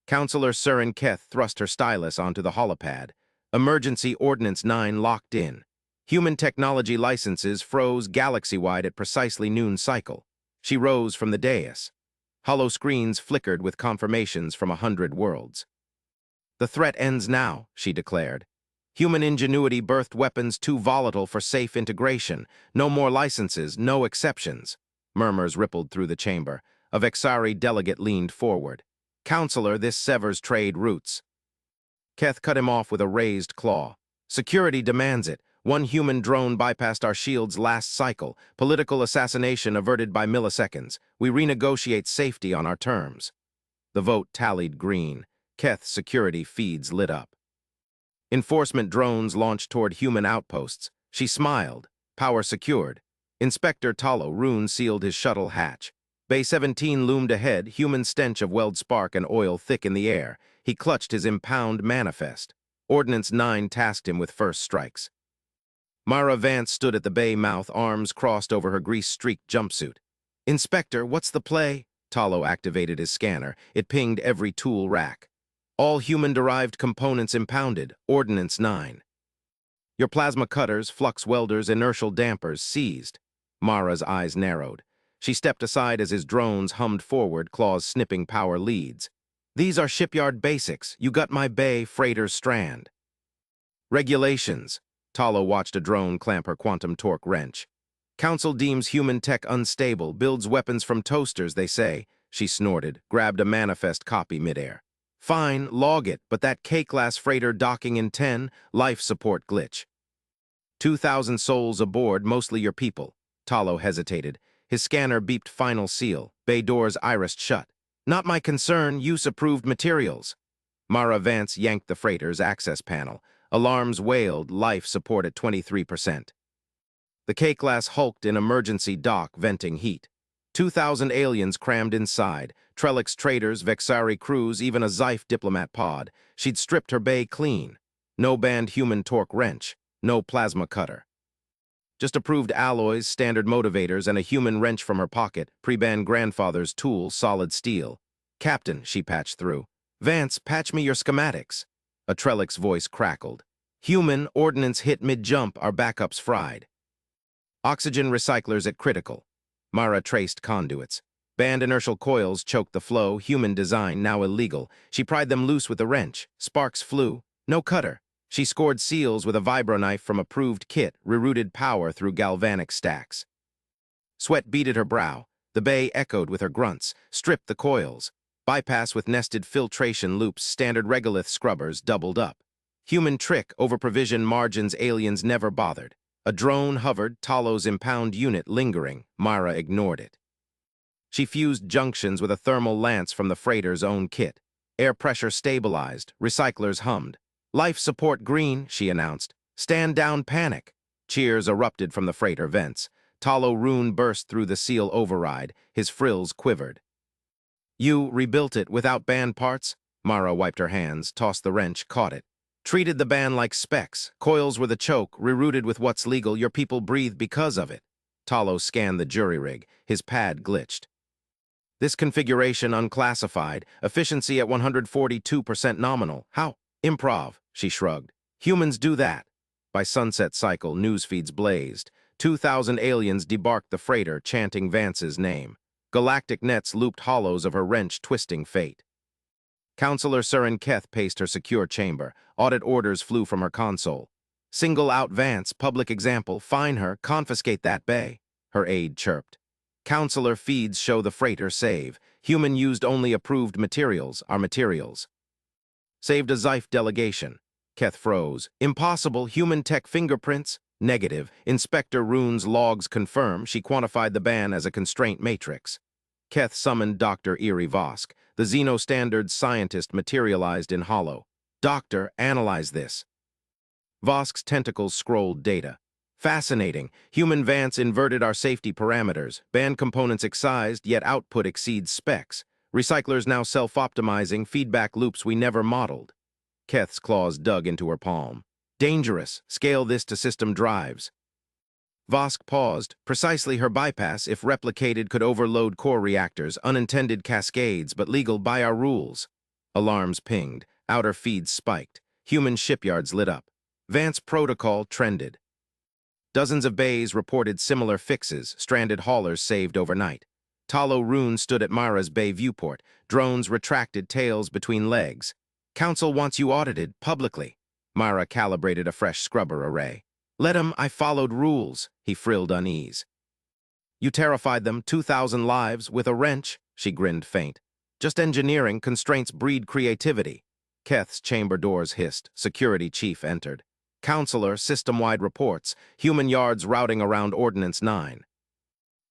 Counselor Surin Keth thrust her stylus onto the holopad. Emergency Ordnance 9 locked in. Human technology licenses froze galaxy-wide at precisely noon cycle. She rose from the dais. Hollow screens flickered with confirmations from 100 worlds. "The threat ends now," she declared. "Human ingenuity birthed weapons too volatile for safe integration. No more licenses, no exceptions." Murmurs rippled through the chamber. A Vexari delegate leaned forward. "Counselor, this severs trade routes." Keth cut him off with a raised claw. "Security demands it. One human drone bypassed our shields last cycle. Political assassination averted by milliseconds. We renegotiate safety on our terms." The vote tallied green. Keth's security feeds lit up. Enforcement drones launched toward human outposts. She smiled. Power secured. Inspector Talo Rune sealed his shuttle hatch. Bay 17 loomed ahead, human stench of weld spark and oil thick in the air. He clutched his impound manifest. Ordnance 9 tasked him with first strikes. Mara Vance stood at the bay mouth, arms crossed over her grease-streaked jumpsuit. "Inspector, what's the play?" Talo activated his scanner. It pinged every tool rack. "All human-derived components impounded. Ordnance 9. Your plasma cutters, flux welders, inertial dampers seized." Mara's eyes narrowed. She stepped aside as his drones hummed forward, claws snipping power leads. "These are shipyard basics. You got my bay, freighter's strand." "Regulations." Talo watched a drone clamp her quantum torque wrench. "Council deems human tech unstable, builds weapons from toasters, they say." She snorted, grabbed a manifest copy midair. "Fine, log it, but that K-class freighter docking in 10, life support glitch." 2,000 souls aboard, mostly your people." Talo hesitated. His scanner beeped final seal. Bay doors irised shut. "Not my concern, use-approved materials." Mara Vance yanked the freighter's access panel. Alarms wailed, life support at 23%. The K-class hulked in emergency dock, venting heat. 2,000 aliens crammed inside. Trellix traders, Vexari crews, even a Xife diplomat pod. She'd stripped her bay clean. No banned human torque wrench. No plasma cutter. Just approved alloys, standard motivators, and a human wrench from her pocket, pre-banned grandfather's tool, solid steel. "Captain," she patched through. "Vance, patch me your schematics." A Trellix voice crackled. "Human, ordnance hit mid-jump, our backups fried." "Oxygen recyclers at critical." Mara traced conduits. Banned inertial coils choked the flow, human design now illegal. She pried them loose with a wrench. Sparks flew. No cutter. She scored seals with a vibroknife from approved kit, rerouted power through galvanic stacks. Sweat beaded her brow. The bay echoed with her grunts. Stripped the coils. Bypass with nested filtration loops, standard regolith scrubbers doubled up. Human trick, over-provision margins aliens never bothered. A drone hovered, Talo's impound unit lingering. Mara ignored it. She fused junctions with a thermal lance from the freighter's own kit. Air pressure stabilized. Recyclers hummed. "Life support green," she announced. "Stand down, panic." Cheers erupted from the freighter vents. Talo Rune burst through the seal override. His frills quivered. "You rebuilt it without banned parts?" Mara wiped her hands, tossed the wrench, caught it. "Treated the ban like specs. Coils were the choke, rerouted with what's legal. Your people breathe because of it." Talo scanned the jury rig. His pad glitched. "This configuration unclassified. Efficiency at 142% nominal. How?" "Improv," she shrugged. "Humans do that." By sunset cycle, news feeds blazed. 2,000 aliens debarked the freighter, chanting Vance's name. Galactic nets looped hollows of her wrench-twisting fate. Counselor Surin Keth paced her secure chamber. Audit orders flew from her console. "Single out Vance, public example, fine her, confiscate that bay." Her aide chirped. "Counselor feeds show the freighter save. Human used only approved materials, our materials." "Saved a Xife delegation." Keth froze. "Impossible, human tech fingerprints?" "Negative. Inspector Rune's logs confirm she quantified the ban as a constraint matrix." Keth summoned Dr. Erie Vosk. The Xeno-standard scientist materialized in hollow. "Doctor, analyze this." Vosk's tentacles scrolled data. "Fascinating. Human Vance inverted our safety parameters. Banned components excised, yet output exceeds specs. Recyclers now self-optimizing, feedback loops we never modeled." Keth's claws dug into her palm. "Dangerous. Scale this to system drives." Vosk paused. Precisely her bypass, if replicated, could overload core reactors, unintended cascades, but legal by our rules. Alarms pinged. Outer feeds spiked. Human shipyards lit up. Vance protocol trended. Dozens of bays reported similar fixes, stranded haulers saved overnight. Talo Rune stood at Mara's bay viewport, drones retracted tails between legs. Council wants you audited, publicly. Mara calibrated a fresh scrubber array. Let 'em, I followed rules, he frilled unease. You terrified them, 2,000 lives, with a wrench, she grinned faint. Just engineering, constraints breed creativity. Keth's chamber doors hissed, security chief entered. Counselor, system-wide reports, human yards routing around Ordnance 9.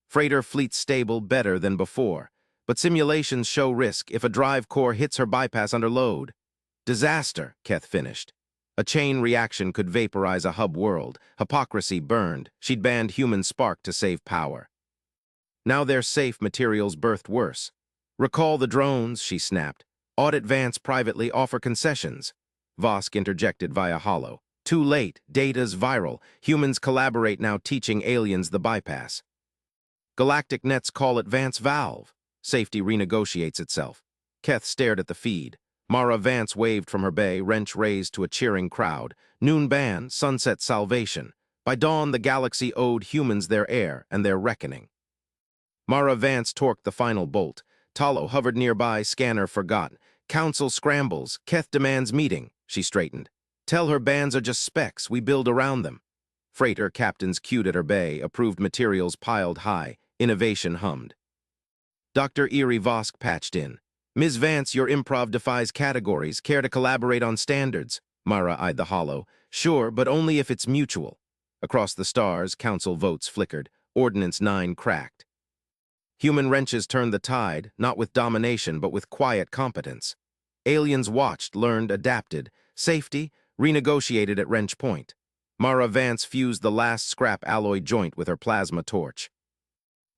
Freighter fleet stable better than before, but simulations show risk if a drive core hits her bypass under load. Disaster, Keth finished. A chain reaction could vaporize a hub world. Hypocrisy burned. She'd banned human spark to save power. Now they're safe, materials birthed worse. Recall the drones, she snapped. Audit Vance privately, offer concessions. Vosk interjected via holo. Too late, data's viral. Humans collaborate now, teaching aliens the bypass. Galactic nets call it Vance Valve. Safety renegotiates itself. Keth stared at the feed. Mara Vance waved from her bay, wrench raised to a cheering crowd. Noon ban, sunset salvation. By dawn, the galaxy owed humans their air and their reckoning. Mara Vance torqued the final bolt. Talo hovered nearby, scanner forgot. Council scrambles. Keth demands meeting. She straightened. Tell her bands are just specs. We build around them. Freighter captains queued at her bay, approved materials piled high. Innovation hummed. Dr. Erie Vosk patched in. Ms. Vance, your improv defies categories. Care to collaborate on standards? Mara eyed the holo. Sure, but only if it's mutual. Across the stars, council votes flickered. Ordnance 9 cracked. Human wrenches turned the tide, not with domination, but with quiet competence. Aliens watched, learned, adapted. Safety, renegotiated at wrench point. Mara Vance fused the last scrap alloy joint with her plasma torch.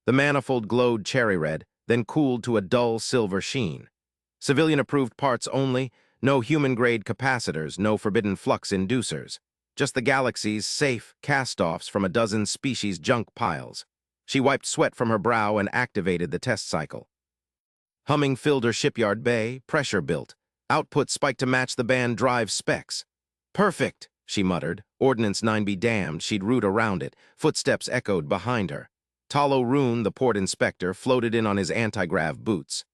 The manifold glowed cherry red, then cooled to a dull silver sheen. Civilian-approved parts only, no human-grade capacitors, no forbidden flux inducers. Just the galaxy's safe cast-offs from a dozen species junk piles. She wiped sweat from her brow and activated the test cycle. Humming filled her shipyard bay, pressure built. Output spiked to match the band drive specs. Perfect, she muttered. Ordnance 9 be damned, she'd root around it. Footsteps echoed behind her. Talo Rune, the port inspector, floated in on his anti-grav boots.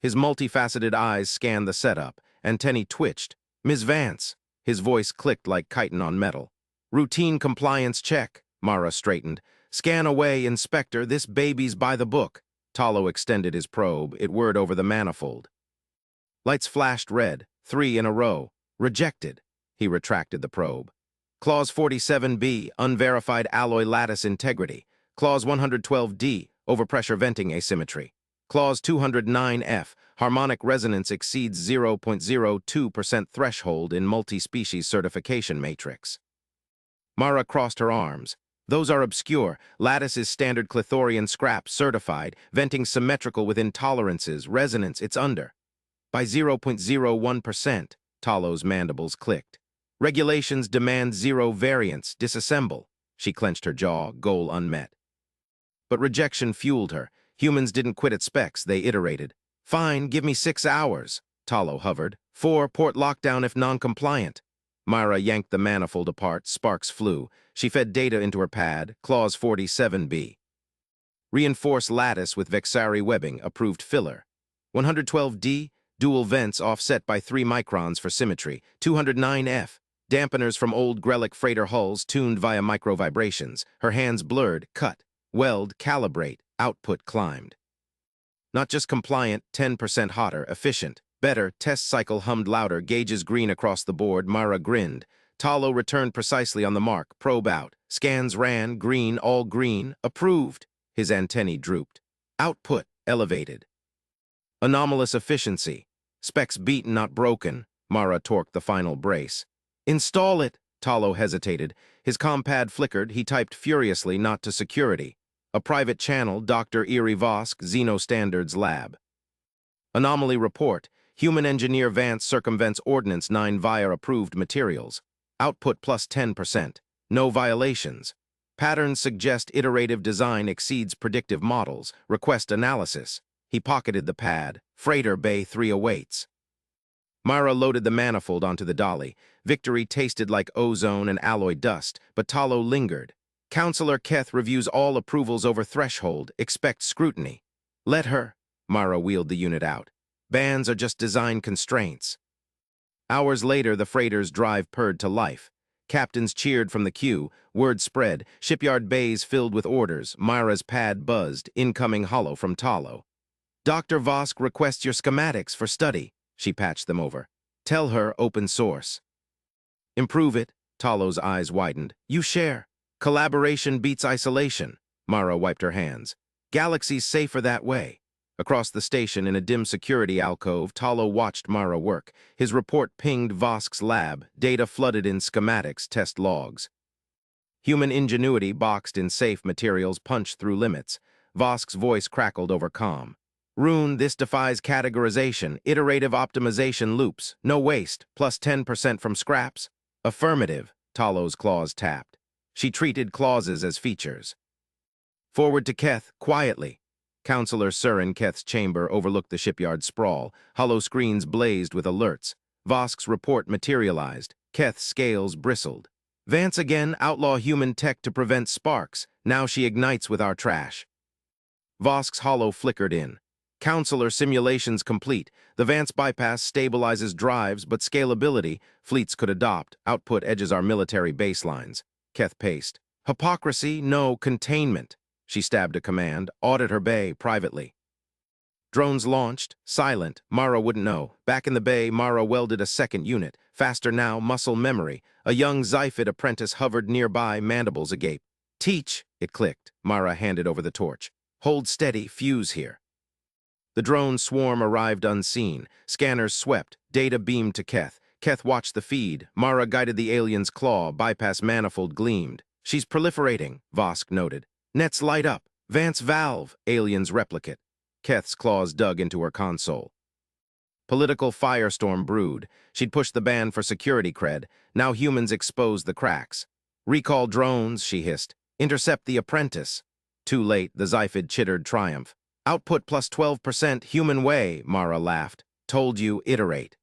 His multifaceted eyes scanned the setup. Antennae twitched. Ms. Vance. His voice clicked like chitin on metal. Routine compliance check. Mara straightened. Scan away, Inspector. This baby's by the book. Talo extended his probe. It whirred over the manifold. Lights flashed red. 3 in a row. Rejected. He retracted the probe. Clause 47B, unverified alloy lattice integrity. Clause 112D, overpressure venting asymmetry. Clause 209F, harmonic resonance exceeds 0.02% threshold in multi-species certification matrix. Mara crossed her arms. Those are obscure. Lattice is standard Clithorian scrap, certified. Venting symmetrical within tolerances. Resonance, it's under. By 0.01%, Talo's mandibles clicked. Regulations demand zero variance. Disassemble. She clenched her jaw, goal unmet. But rejection fueled her. Humans didn't quit at specs, they iterated. Fine, give me 6 hours. Talo hovered. 4, port lockdown if non-compliant. Mara yanked the manifold apart, sparks flew. She fed data into her pad, clause 47B. Reinforce lattice with Vexari webbing, approved filler. 112D, dual vents offset by 3 microns for symmetry. 209F, dampeners from old Grelic freighter hulls tuned via microvibrations. Her hands blurred, cut, weld, calibrate, output climbed. Not just compliant, 10% hotter, efficient. Better, test cycle hummed louder, gauges green across the board. Mara grinned. Talo returned precisely on the mark, probe out. Scans ran, green, all green, approved. His antennae drooped. Output, elevated. Anomalous efficiency. Specs beaten, not broken. Mara torqued the final brace. Install it. Talo hesitated. His compad flickered. He typed furiously, not to security. A private channel, Dr. Erie Vosk, Xeno Standards Lab. Anomaly report. Human engineer Vance circumvents Ordnance 9 via approved materials. Output plus 10%. No violations. Patterns suggest iterative design exceeds predictive models. Request analysis. He pocketed the pad. Freighter Bay 3 awaits. Mara loaded the manifold onto the dolly. Victory tasted like ozone and alloy dust, but Talo lingered. Counselor Keth reviews all approvals over threshold, expect scrutiny. Let her. Mara wheeled the unit out. Bans are just design constraints. Hours later, the freighter's drive purred to life. Captains cheered from the queue, word spread, shipyard bays filled with orders, Mara's pad buzzed, incoming hollow from Talo. Dr. Vosk requests your schematics for study. She patched them over. Tell her open source. Improve it. Talo's eyes widened. You share. Collaboration beats isolation. Mara wiped her hands. Galaxy's safer that way. Across the station in a dim security alcove, Talo watched Mara work. His report pinged Vosk's lab, data flooded in schematics, test logs. Human ingenuity boxed in safe materials punched through limits. Vosk's voice crackled over comm. Rune, this defies categorization, iterative optimization loops, no waste, plus 10% from scraps. Affirmative, Talo's claws tapped. She treated clauses as features. Forward to Keth, quietly. Counselor Sir in Keth's chamber overlooked the shipyard sprawl. Hollow screens blazed with alerts. Vosk's report materialized. Keth's scales bristled. Vance again, outlaw human tech to prevent sparks. Now she ignites with our trash. Vosk's hollow flickered in. Counselor simulations complete. The Vance bypass stabilizes drives, but scalability, fleets could adopt. Output edges our military baselines. Keth paced. Hypocrisy, no containment. She stabbed a command. Audit her bay privately. Drones launched. Silent. Mara wouldn't know. Back in the bay, Mara welded a second unit. Faster now, muscle memory. A young Xiphid apprentice hovered nearby, mandibles agape. Teach, it clicked. Mara handed over the torch. Hold steady, fuse here. The drone swarm arrived unseen. Scanners swept. Data beamed to Keth. Keth watched the feed. Mara guided the alien's claw. Bypass manifold gleamed. She's proliferating, Vosk noted. Nets light up. Vance valve, alien's replicate. Keth's claws dug into her console. Political firestorm brewed. She'd pushed the ban for security cred. Now humans exposed the cracks. Recall drones, she hissed. Intercept the apprentice. Too late, the Xiphid chittered triumph. Output plus 12% human way, Mara laughed. Told you, iterate.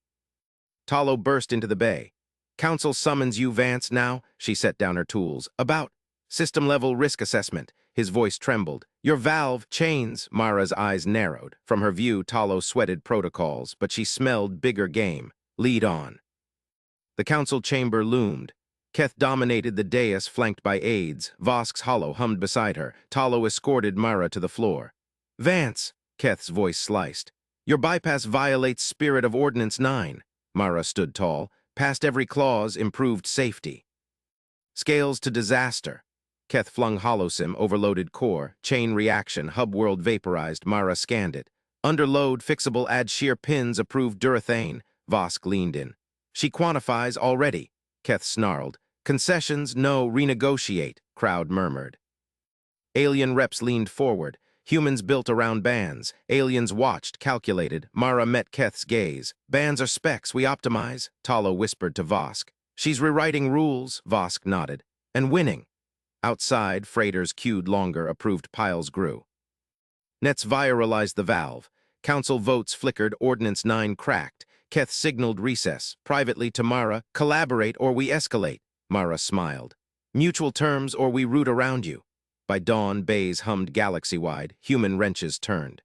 Talo burst into the bay. Council summons you, Vance, now. She set down her tools. About system-level risk assessment. His voice trembled. Your valve chains. Mara's eyes narrowed. From her view, Talo sweated protocols, but she smelled bigger game. Lead on. The council chamber loomed. Keth dominated the dais flanked by aides. Vosk's hollow hummed beside her. Talo escorted Mara to the floor. Vance, Keth's voice sliced. Your bypass violates spirit of Ordinance 9. Mara stood tall. Past every clause, improved safety. Scales to disaster. Keth flung HoloSim, overloaded core, chain reaction, hub world vaporized. Mara scanned it. Under load, fixable add shear pins, approved durethane. Vosk leaned in. She quantifies already. Keth snarled. Concessions, no, renegotiate, crowd murmured. Alien reps leaned forward. Humans built around bans. Aliens watched, calculated. Mara met Keth's gaze. Bans are specs, we optimize, Talo whispered to Vosk. She's rewriting rules, Vosk nodded. And winning. Outside, freighters queued longer, approved piles grew. Nets viralized the valve. Council votes flickered, Ordinance 9 cracked. Keth signaled recess. Privately to Mara, collaborate or we escalate. Mara smiled. Mutual terms or we root around you. By dawn, bays hummed galaxy-wide. Human wrenches turned.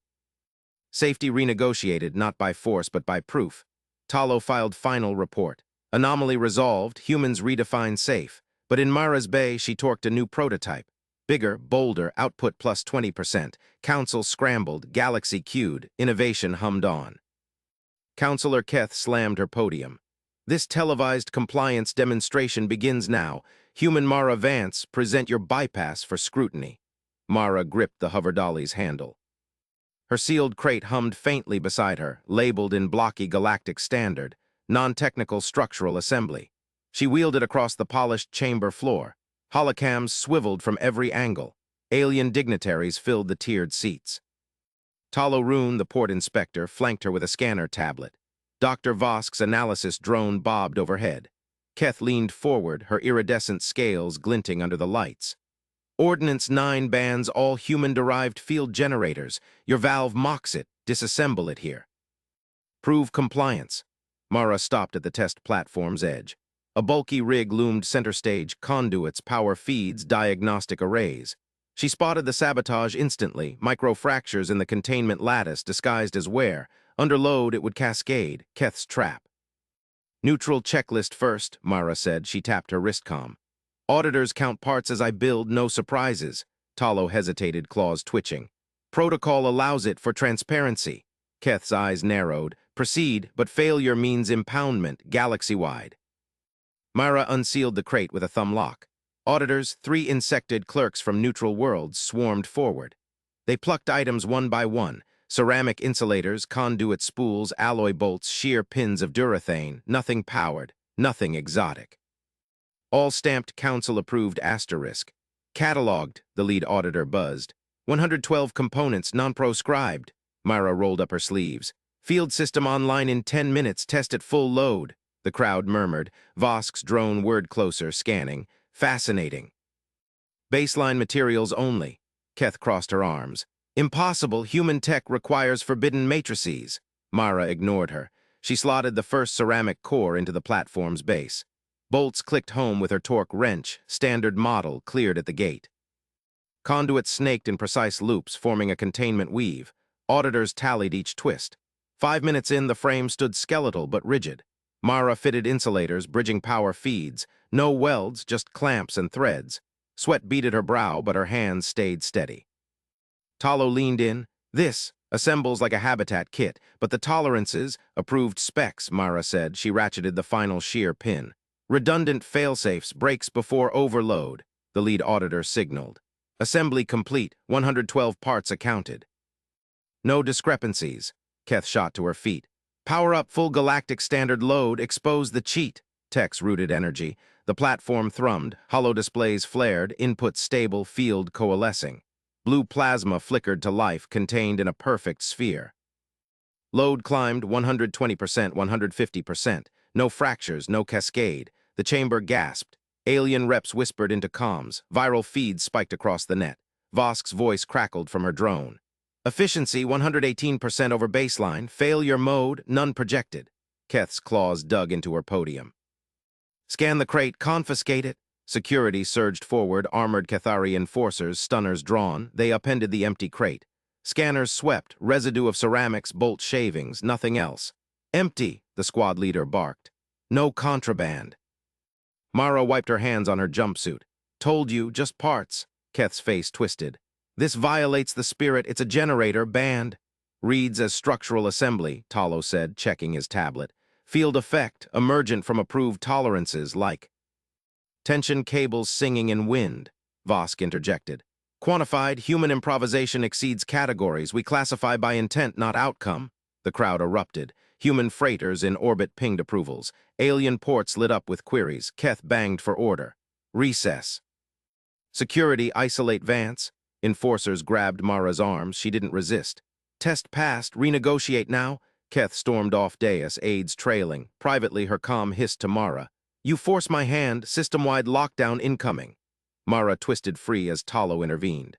Safety renegotiated, not by force but by proof. Talo filed final report. Anomaly resolved, humans redefined safe. But in Mara's bay, she torqued a new prototype. Bigger, bolder, output plus 20%. Council scrambled, galaxy queued, innovation hummed on. Counselor Keth slammed her podium. This televised compliance demonstration begins now. Human Mara Vance, present your bypass for scrutiny. Mara gripped the hover dolly's handle. Her sealed crate hummed faintly beside her, labeled in blocky galactic standard, non-technical structural assembly. She wheeled it across the polished chamber floor. Holocams swiveled from every angle. Alien dignitaries filled the tiered seats. Talo Rune, the port inspector, flanked her with a scanner tablet. Dr. Vosk's analysis drone bobbed overhead. Keth leaned forward, her iridescent scales glinting under the lights. Ordinance 9 bans all human-derived field generators. Your valve mocks it. Disassemble it here. Prove compliance. Mara stopped at the test platform's edge. A bulky rig loomed center stage, conduits, power feeds, diagnostic arrays. She spotted the sabotage instantly, micro-fractures in the containment lattice disguised as wear. Under load, it would cascade, Keth's trap. Neutral checklist first, Mara said. She tapped her wristcom. Auditors count parts as I build, no surprises. Talo hesitated, claws twitching. Protocol allows it for transparency. Keth's eyes narrowed. Proceed, but failure means impoundment, galaxy-wide. Myra unsealed the crate with a thumb lock. Auditors, 3 insected clerks from neutral worlds, swarmed forward. They plucked items one by one. Ceramic insulators, conduit spools, alloy bolts, sheer pins of durethane, nothing powered, nothing exotic. All stamped council-approved asterisk. Cataloged, the lead auditor buzzed. 112 components, non-proscribed. Myra rolled up her sleeves. Field system online in 10 minutes, test at full load. The crowd murmured. Vosk's drone whirred closer, scanning. Fascinating. Baseline materials only. Keth crossed her arms. Impossible, human tech requires forbidden matrices. Mara ignored her. She slotted the first ceramic core into the platform's base. Bolts clicked home with her torque wrench, standard model cleared at the gate. Conduits snaked in precise loops, forming a containment weave. Auditors tallied each twist. 5 minutes in, the frame stood skeletal but rigid. Mara fitted insulators, bridging power feeds. No welds, just clamps and threads. Sweat beaded her brow, but her hands stayed steady. Talo leaned in. This assembles like a habitat kit, but the tolerances, approved specs, Mara said. She ratcheted the final shear pin. Redundant failsafes, brakes before overload, the lead auditor signaled. Assembly complete, 112 parts accounted. No discrepancies. Keth shot to her feet. Power up full galactic standard load, expose the cheat. Tech's rooted energy. The platform thrummed, hollow displays flared, input stable, field coalescing. Blue plasma flickered to life, contained in a perfect sphere. Load climbed 120%, 150%. No fractures, no cascade. The chamber gasped. Alien reps whispered into comms. Viral feeds spiked across the net. Vosk's voice crackled from her drone. Efficiency 118% over baseline. Failure mode, none projected. Keth's claws dug into her podium. Scan the crate, confiscate it. Security surged forward, armored Cathari enforcers, stunners drawn. They upended the empty crate. Scanners swept, residue of ceramics, bolt shavings, nothing else. Empty, the squad leader barked. No contraband. Mara wiped her hands on her jumpsuit. Told you, just parts. Keth's face twisted. This violates the spirit. It's a generator, banned. Reads as structural assembly, Talo said, checking his tablet. Field effect, emergent from approved tolerances, like tension cables singing in wind, Vosk interjected. Quantified, human improvisation exceeds categories. We classify by intent, not outcome. The crowd erupted. Human freighters in orbit pinged approvals. Alien ports lit up with queries. Keth banged for order. Recess. Security, isolate Vance. Enforcers grabbed Mara's arms. She didn't resist. Test passed. Renegotiate now. Keth stormed off dais, aides trailing. Privately, her comm hissed to Mara. You force my hand. System-wide lockdown incoming. Mara twisted free as Talo intervened.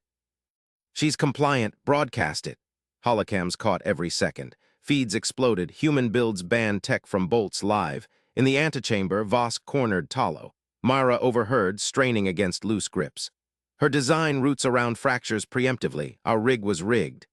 She's compliant. Broadcast it. Holocams caught every second. Feeds exploded. Human builds banned tech from bolts live. In the antechamber, Vosk cornered Talo. Mara overheard, straining against loose grips. Her design roots around fractures preemptively. Our rig was rigged.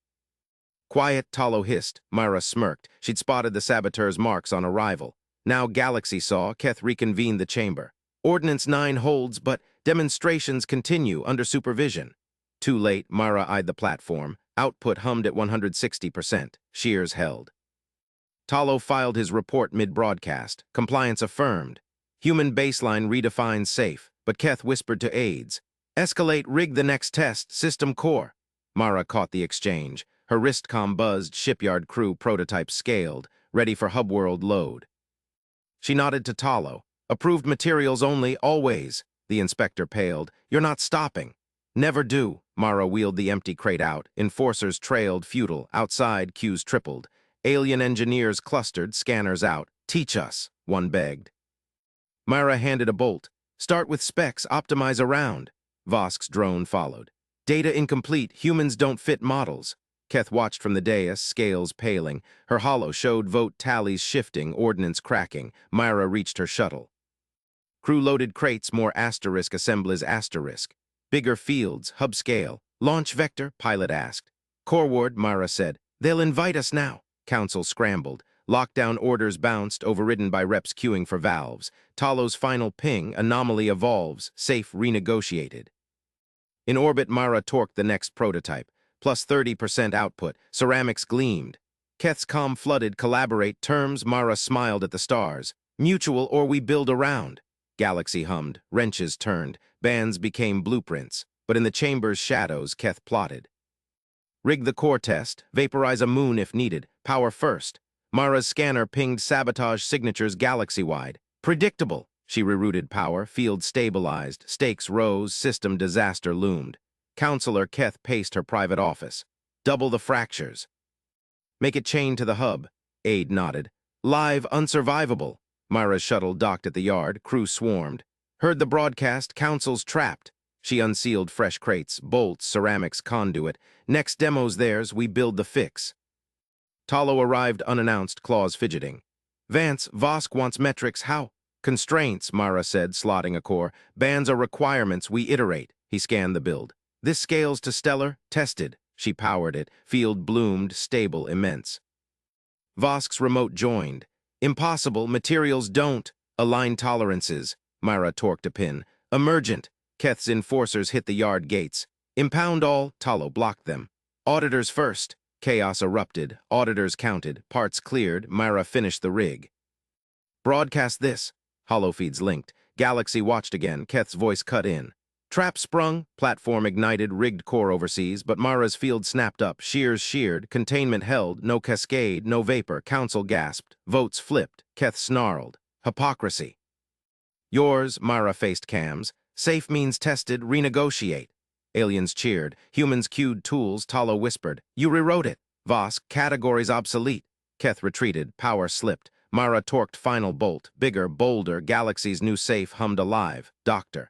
Quiet, Talo hissed. Myra smirked. She'd spotted the saboteur's marks on arrival. Now Galaxy saw, Keth reconvened the chamber. Ordnance 9 holds, but demonstrations continue under supervision. Too late, Myra eyed the platform. Output hummed at 160%. Shears held. Talo filed his report mid-broadcast. Compliance affirmed. Human baseline redefined safe, but Keth whispered to aides. Escalate, rig the next test, system core. Mara caught the exchange. Her wristcom buzzed, shipyard crew prototype scaled, ready for hub-world load. She nodded to Talo. Approved materials only, always. The inspector paled. You're not stopping. Never do. Mara wheeled the empty crate out. Enforcers trailed, futile. Outside, queues tripled. Alien engineers clustered, scanners out. Teach us, one begged. Mara handed a bolt. Start with specs, optimize around. Vosk's drone followed. Data incomplete, humans don't fit models. Keth watched from the dais, scales paling. Her holo showed vote tallies shifting, ordnance cracking. Myra reached her shuttle. Crew loaded crates, more asterisk assemblies asterisk. Bigger fields, hub scale. Launch vector, pilot asked. Coreward, Myra said. They'll invite us now. Council scrambled. Lockdown orders bounced, overridden by reps queuing for valves. Talo's final ping, anomaly evolves, safe renegotiated. In orbit, Myra torqued the next prototype. Plus 30% output, ceramics gleamed. Keth's calm flooded, collaborate, terms, Myra smiled at the stars. Mutual or we build around. Galaxy hummed, wrenches turned, bands became blueprints. But in the chamber's shadows, Keth plotted. Rig the core test, vaporize a moon if needed, power first. Myra's scanner pinged sabotage signatures galaxy-wide. Predictable, she rerouted power, field stabilized, stakes rose, system disaster loomed. Counselor Keth paced her private office. Double the fractures. Make it chain to the hub. Aide nodded. Live, unsurvivable. Myra's shuttle docked at the yard, crew swarmed. Heard the broadcast, Council's trapped. She unsealed fresh crates, bolts, ceramics, conduit. Next demo's theirs, we build the fix. Talo arrived unannounced, claws fidgeting. Vance, Vosk wants metrics, how? Constraints, Myra said, slotting a core. Bands are requirements, we iterate. He scanned the build. This scales to stellar, tested. She powered it. Field bloomed, stable, immense. Vosk's remote joined. Impossible, materials don't. Align tolerances. Myra torqued a pin. Emergent. Keth's enforcers hit the yard gates. Impound all. Talo blocked them. Auditors first. Chaos erupted. Auditors counted. Parts cleared. Myra finished the rig. Broadcast this. Holofeeds linked. Galaxy watched again. Keth's voice cut in. Trap sprung, platform ignited, rigged core overseas, but Myra's field snapped up, shears sheared, containment held, no cascade, no vapor, council gasped, votes flipped, Keth snarled. Hypocrisy. Yours, Myra faced cams. Safe means tested, renegotiate. Aliens cheered, humans cued tools, Talo whispered. You rewrote it. Vosk, categories obsolete. Keth retreated, power slipped. Myra torqued final bolt, bigger, bolder, Galaxy's new safe hummed alive. Doctor.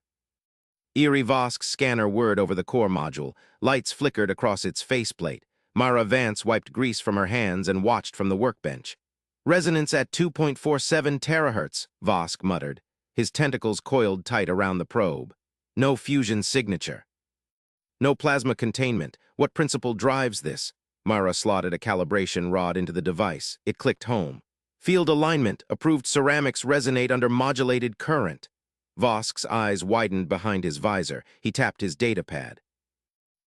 Eerie Vosk's scanner whirred over the core module. Lights flickered across its faceplate. Myra Vance wiped grease from her hands and watched from the workbench. Resonance at 2.47 terahertz, Vosk muttered. His tentacles coiled tight around the probe. No fusion signature. No plasma containment. What principle drives this? Myra slotted a calibration rod into the device. It clicked home. Field alignment. Approved ceramics resonate under modulated current. Vosk's eyes widened behind his visor. He tapped his datapad.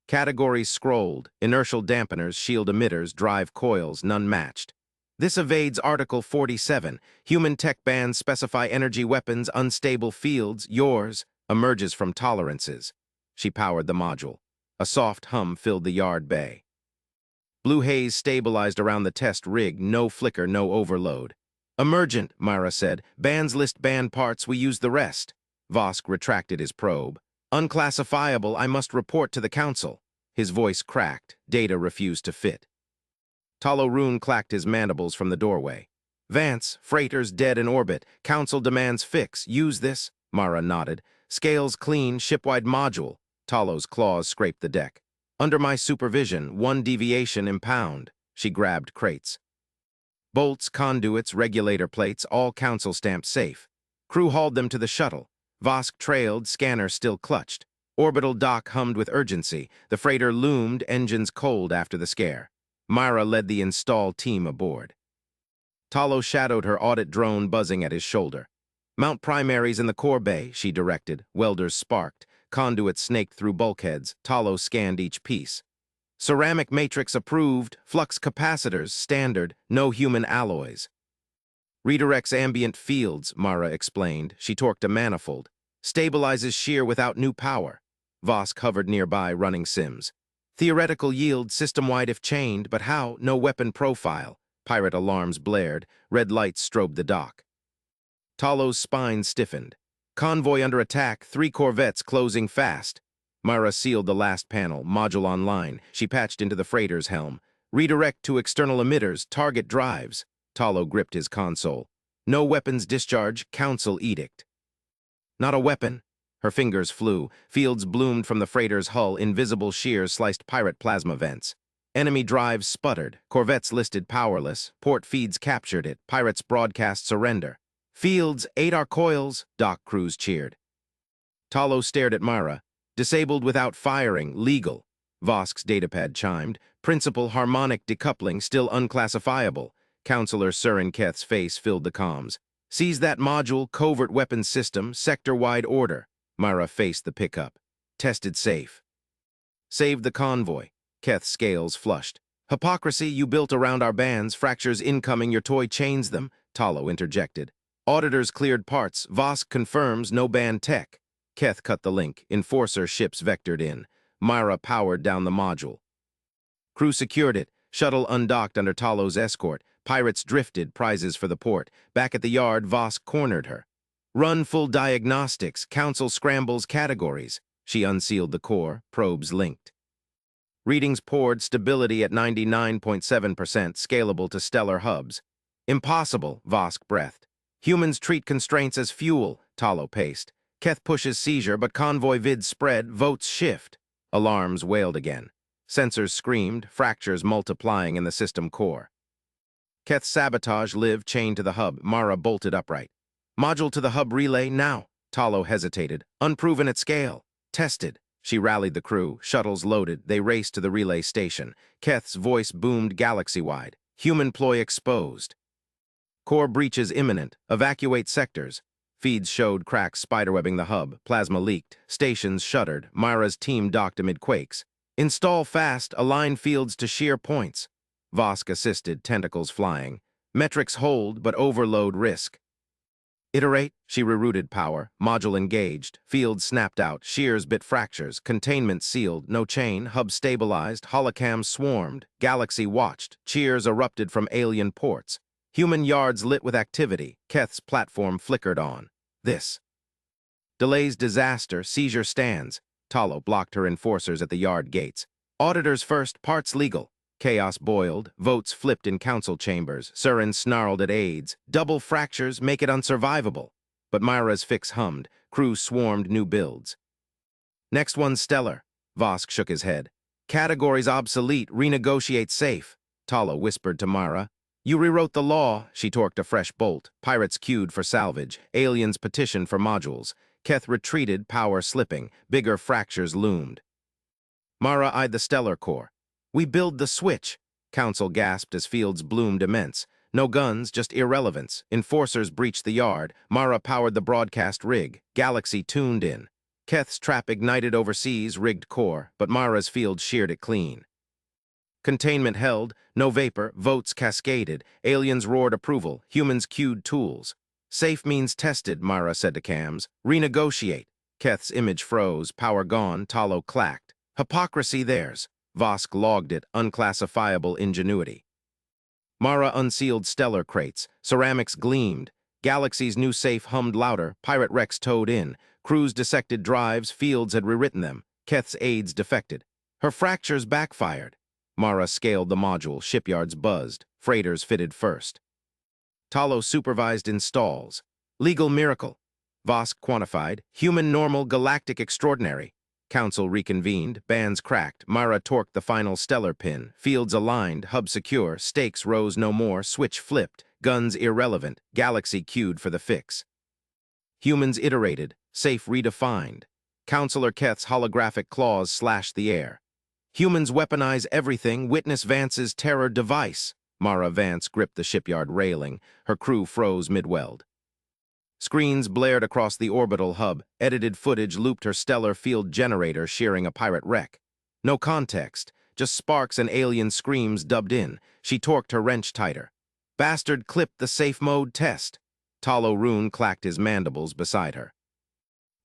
Categories scrolled. Inertial dampeners, shield emitters, drive coils, none matched. This evades Article 47. Human tech bans specify energy weapons, unstable fields, yours, emerges from tolerances. She powered the module. A soft hum filled the yard bay. Blue haze stabilized around the test rig, no flicker, no overload. Emergent, Myra said. Bands list banned parts, we use the rest. Vosk retracted his probe. Unclassifiable, I must report to the council. His voice cracked. Data refused to fit. Talo Rune clacked his mandibles from the doorway. Vance, freighters dead in orbit. Council demands fix. Use this. Myra nodded. Scales clean, shipwide module. Talo's claws scraped the deck. Under my supervision, 1 deviation impound. She grabbed crates. Bolts, conduits, regulator plates, all council stamped safe. Crew hauled them to the shuttle. Vosk trailed, scanner still clutched. Orbital dock hummed with urgency. The freighter loomed, engines cold after the scare. Myra led the install team aboard. Talo shadowed her audit drone buzzing at his shoulder. Mount primaries in the core bay, she directed. Welders sparked. Conduits snaked through bulkheads. Talo scanned each piece. Ceramic matrix approved. Flux capacitors, standard. No human alloys. Redirects ambient fields, Myra explained. She torqued a manifold. Stabilizes shear without new power. Vosk hovered nearby, running sims. Theoretical yield, system-wide if chained, but how? No weapon profile. Pirate alarms blared. Red lights strobed the dock. Talo's spine stiffened. Convoy under attack, 3 corvettes closing fast. Myra sealed the last panel, module online. She patched into the freighter's helm. Redirect to external emitters, target drives. Talo gripped his console. No weapons discharge, council edict. Not a weapon. Her fingers flew. Fields bloomed from the freighter's hull. Invisible shears sliced pirate plasma vents. Enemy drives sputtered, corvettes listed powerless, port feeds captured it, pirates broadcast surrender. Fields, 8 our coils, dock crews cheered. Talo stared at Myra. Disabled without firing, legal. Vosk's datapad chimed. Principal harmonic decoupling still unclassifiable. Counselor Surin Keth's face filled the comms. Seize that module, covert weapons system, sector-wide order. Myra faced the pickup. Tested safe. Saved the convoy. Keth's scales flushed. Hypocrisy you built around our bands, fractures incoming, your toy chains them, Talo interjected. Auditors cleared parts, Vosk confirms no band tech. Keth cut the link, enforcer ships vectored in. Myra powered down the module. Crew secured it, shuttle undocked under Talo's escort. Pirates drifted, prizes for the port. Back at the yard, Vosk cornered her. Run full diagnostics, council scrambles categories. She unsealed the core, probes linked. Readings poured, stability at 99.7%, scalable to stellar hubs. Impossible, Vosk breathed. Humans treat constraints as fuel, Talo paced. Keth pushes seizure, but convoy vids spread, votes shift. Alarms wailed again. Sensors screamed, fractures multiplying in the system core. Keth's sabotage lived chained to the hub. Mara bolted upright. Module to the hub relay, now. Talo hesitated. Unproven at scale. Tested. She rallied the crew. Shuttles loaded. They raced to the relay station. Keth's voice boomed galaxy-wide. Human ploy exposed. Core breaches imminent. Evacuate sectors. Feeds showed cracks spiderwebbing the hub. Plasma leaked. Stations shuttered. Myra's team docked amid quakes. Install fast. Align fields to shear points. Vosk assisted, tentacles flying. Metrics hold, but overload risk. Iterate, she rerouted power. Module engaged. Fields snapped out. Shears bit fractures. Containment sealed. No chain. Hub stabilized. Holocams swarmed. Galaxy watched. Cheers erupted from alien ports. Human yards lit with activity. Keth's platform flickered on. This. Delays disaster. Seizure stands. Talo blocked her enforcers at the yard gates. Auditors first. Parts legal. Chaos boiled, votes flipped in council chambers, Surin snarled at aides, double fractures make it unsurvivable. But Myra's fix hummed, crew swarmed new builds. Next one stellar, Vosk shook his head. Categories obsolete, renegotiate safe, Talo whispered to Myra. You rewrote the law, she torqued a fresh bolt. Pirates queued for salvage, aliens petitioned for modules. Keth retreated, power slipping, bigger fractures loomed. Myra eyed the stellar core. We build the switch, Council gasped as fields bloomed immense. No guns, just irrelevance. Enforcers breached the yard. Mara powered the broadcast rig. Galaxy tuned in. Keth's trap ignited overseas, rigged core, but Mara's field sheared it clean. Containment held, no vapor, votes cascaded. Aliens roared approval, humans queued tools. Safe means tested, Mara said to cams. Renegotiate. Keth's image froze, power gone, Talo clacked. Hypocrisy theirs. Vosk logged it, unclassifiable ingenuity. Mara unsealed stellar crates. Ceramics gleamed. Galaxy's new safe hummed louder. Pirate wrecks towed in. Crews dissected drives. Fields had rewritten them. Keth's aides defected. Her fractures backfired. Mara scaled the module. Shipyards buzzed. Freighters fitted first. Talo supervised installs. Legal miracle. Vosk quantified. Human normal, galactic extraordinary. Council reconvened, bands cracked, Mara torqued the final stellar pin, fields aligned, hub secure, stakes rose no more, switch flipped, guns irrelevant, galaxy queued for the fix. Humans iterated, safe redefined. Counselor Keth's holographic claws slashed the air. Humans weaponize everything, witness Vance's terror device. Mara Vance gripped the shipyard railing, her crew froze mid-weld. Screens blared across the orbital hub. Edited footage looped her stellar field generator shearing a pirate wreck. No context, just sparks and alien screams dubbed in. She torqued her wrench tighter. Bastard clipped the safe mode test. Talo Rune clacked his mandibles beside her.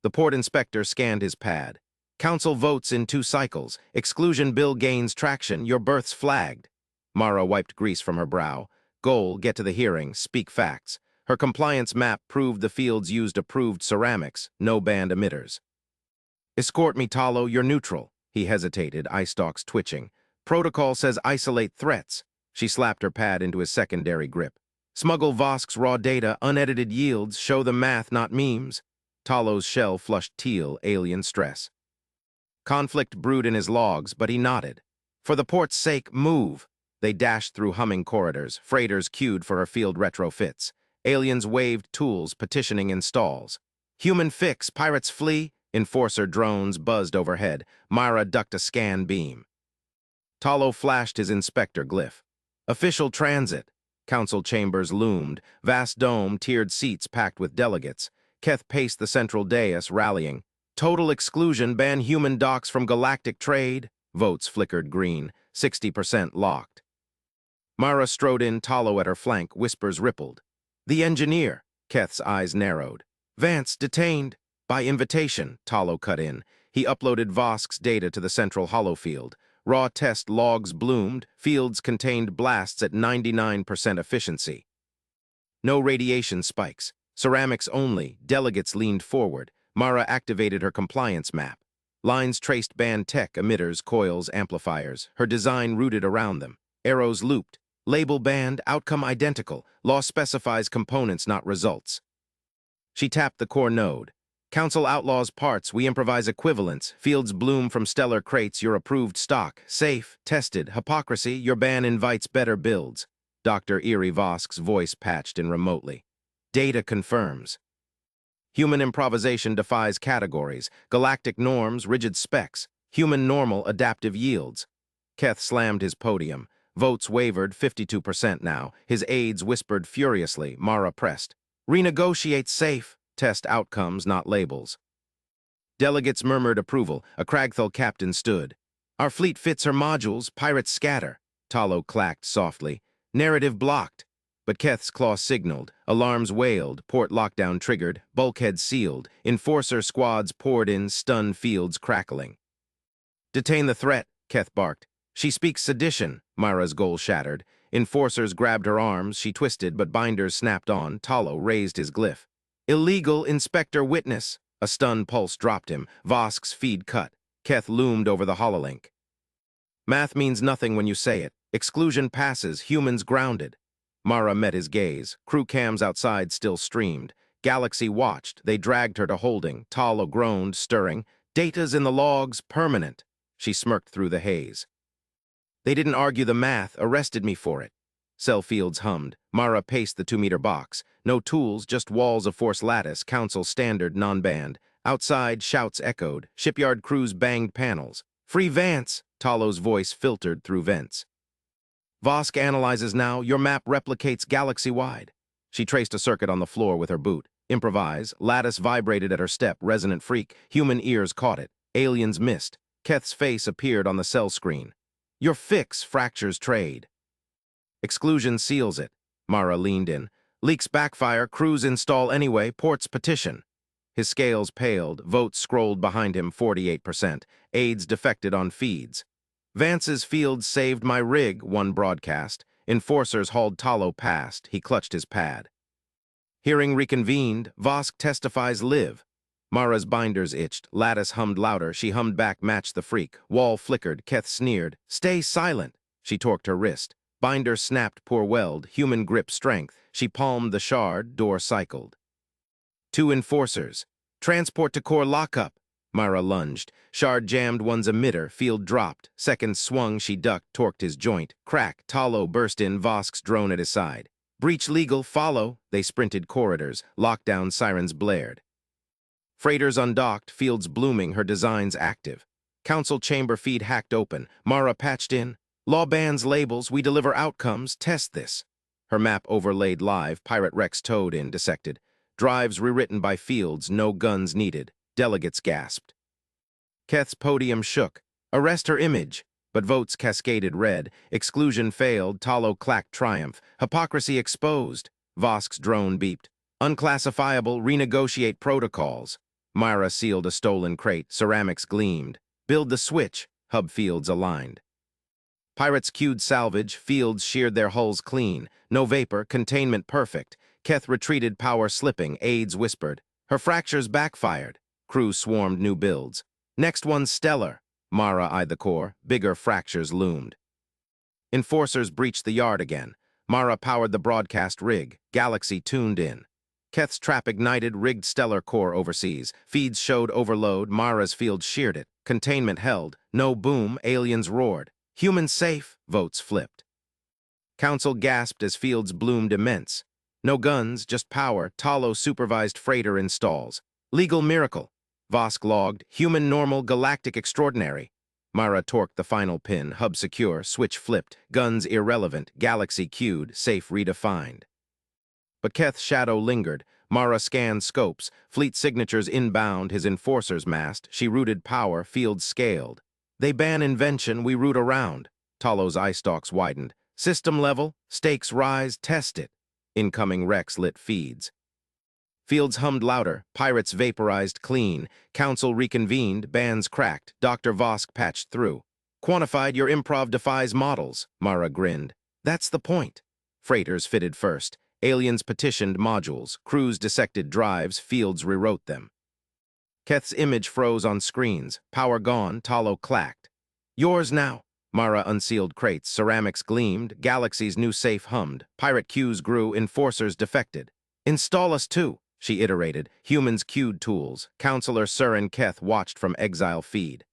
The port inspector scanned his pad. Council votes in 2 cycles. Exclusion bill gains traction. Your berth's flagged. Mara wiped grease from her brow. Goal, get to the hearing, speak facts. Her compliance map proved the fields used approved ceramics, no band emitters. Escort me, Talo, you're neutral. He hesitated, eye stalks twitching. Protocol says isolate threats. She slapped her pad into his secondary grip. Smuggle Vosk's raw data, unedited yields, show the math, not memes. Talo's shell flushed teal, alien stress. Conflict brewed in his logs, but he nodded. For the port's sake, move! They dashed through humming corridors, freighters queued for her field retrofits. Aliens waved tools, petitioning in stalls. Human fix, pirates flee, enforcer drones buzzed overhead. Myra ducked a scan beam. Talo flashed his inspector glyph. Official transit. Council chambers loomed, vast dome, tiered seats packed with delegates. Keth paced the central dais, rallying. Total exclusion, ban human docks from galactic trade. Votes flickered green, 60% locked. Mara strode in, Talo at her flank, whispers rippled. The engineer. Keth's eyes narrowed. Vance, detained. By invitation, Talo cut in. He uploaded Vosk's data to the central holofield. Raw test logs bloomed, fields contained blasts at 99% efficiency. No radiation spikes. Ceramics only. Delegates leaned forward. Mara activated her compliance map. Lines traced band tech, emitters, coils, amplifiers. Her design routed around them. Arrows looped. Label band, outcome identical. Law specifies components, not results. She tapped the core node. Council outlaws parts, we improvise equivalents. Fields bloom from stellar crates, your approved stock. Safe, tested, hypocrisy, your ban invites better builds. Dr. Erie Vosk's voice patched in remotely. Data confirms. Human improvisation defies categories. Galactic norms, rigid specs. Human normal, adaptive yields. Keth slammed his podium. Votes wavered, 52% now. His aides whispered furiously. Mara pressed. Renegotiate safe. Test outcomes, not labels. Delegates murmured approval. A Kragthul captain stood. Our fleet fits her modules. Pirates scatter. Talo clacked softly. Narrative blocked. But Keth's claw signaled. Alarms wailed. Port lockdown triggered. Bulkheads sealed. Enforcer squads poured in, stun fields crackling. Detain the threat, Keth barked. She speaks sedition. Myra's goal shattered. Enforcers grabbed her arms. She twisted, but binders snapped on. Talo raised his glyph. Illegal, inspector, witness. A stunned pulse dropped him. Vosk's feed cut. Keth loomed over the hololink. Math means nothing when you say it. Exclusion passes, humans grounded. Mara met his gaze. Crew cams outside still streamed. Galaxy watched. They dragged her to holding. Talo groaned, stirring. Data's in the logs, permanent. She smirked through the haze. They didn't argue the math, arrested me for it. Cell fields hummed. Mara paced the 2-meter box. No tools, just walls of force lattice, council standard, non-banned. Outside, shouts echoed. Shipyard crews banged panels. Free Vance! Talo's voice filtered through vents. Vosk analyzes now. Your map replicates galaxy-wide. She traced a circuit on the floor with her boot. Improvise. Lattice vibrated at her step. Resonant freak. Human ears caught it. Aliens missed. Keth's face appeared on the cell screen. Your fix fractures trade. Exclusion seals it. Mara leaned in. Leaks backfire, crews install anyway, ports petition. His scales paled, votes scrolled behind him 48%. Aides defected on feeds. Vance's fields saved my rig, one broadcast. Enforcers hauled Talo past. He clutched his pad. Hearing reconvened, Vosk testifies live. Mara's binders itched. Lattice hummed louder. She hummed back, matched the freak. Wall flickered. Keth sneered. Stay silent. She torqued her wrist. Binder snapped, poor weld. Human grip strength. She palmed the shard. Door cycled. 2 enforcers. Transport to core lockup. Mara lunged. Shard jammed one's emitter. Field dropped. Seconds swung. She ducked, torqued his joint. Crack. Talo burst in. Vosk's drone at his side. Breach legal. Follow. They sprinted corridors. Lockdown sirens blared. Freighters undocked. Fields blooming. Her designs active. Council chamber feed hacked open. Mara patched in. Law bans labels. We deliver outcomes. Test this. Her map overlaid live. Pirate Rex towed in, dissected. Drives rewritten by Fields. No guns needed. Delegates gasped. Keth's podium shook. Arrest her image. But votes cascaded red. Exclusion failed. Talo clacked triumph. Hypocrisy exposed. Vosk's drone beeped. Unclassifiable. Renegotiate protocols. Myra sealed a stolen crate. Ceramics gleamed. Build the switch. Hub fields aligned. Pirates queued salvage. Fields sheared their hulls clean. No vapor. Containment perfect. Keth retreated, power slipping. Aides whispered. Her fractures backfired. Crew swarmed new builds. Next one's stellar. Mara eyed the core. Bigger fractures loomed. Enforcers breached the yard again. Mara powered the broadcast rig. Galaxy tuned in. Keth's trap ignited, rigged stellar core overseas. Feeds showed overload. Mara's field sheared it. Containment held. No boom. Aliens roared. Human safe, votes flipped. Council gasped as fields bloomed immense. No guns, just power, Talo supervised freighter installs. Legal miracle. Vosk logged, human normal, galactic extraordinary. Mara torqued the final pin, hub secure, switch flipped, guns irrelevant, galaxy queued, safe redefined. But Keth's shadow lingered. Mara scanned scopes, fleet signatures inbound, his enforcers massed, she rooted power, fields scaled. They ban invention, we root around. Talo's eye stalks widened. System level, stakes rise, test it. Incoming Rex lit feeds. Fields hummed louder, pirates vaporized clean, council reconvened, bands cracked, Dr. Vosk patched through. Quantified, your improv defies models, Mara grinned. That's the point. Freighters fitted first. Aliens petitioned modules, crews dissected drives, fields rewrote them. Keth's image froze on screens, power gone, Talo clacked. Yours now. Mara unsealed crates, ceramics gleamed, galaxies new safe hummed, pirate queues grew, enforcers defected. Install us too, she iterated, humans queued tools, Counselor Surin Keth watched from exile feed.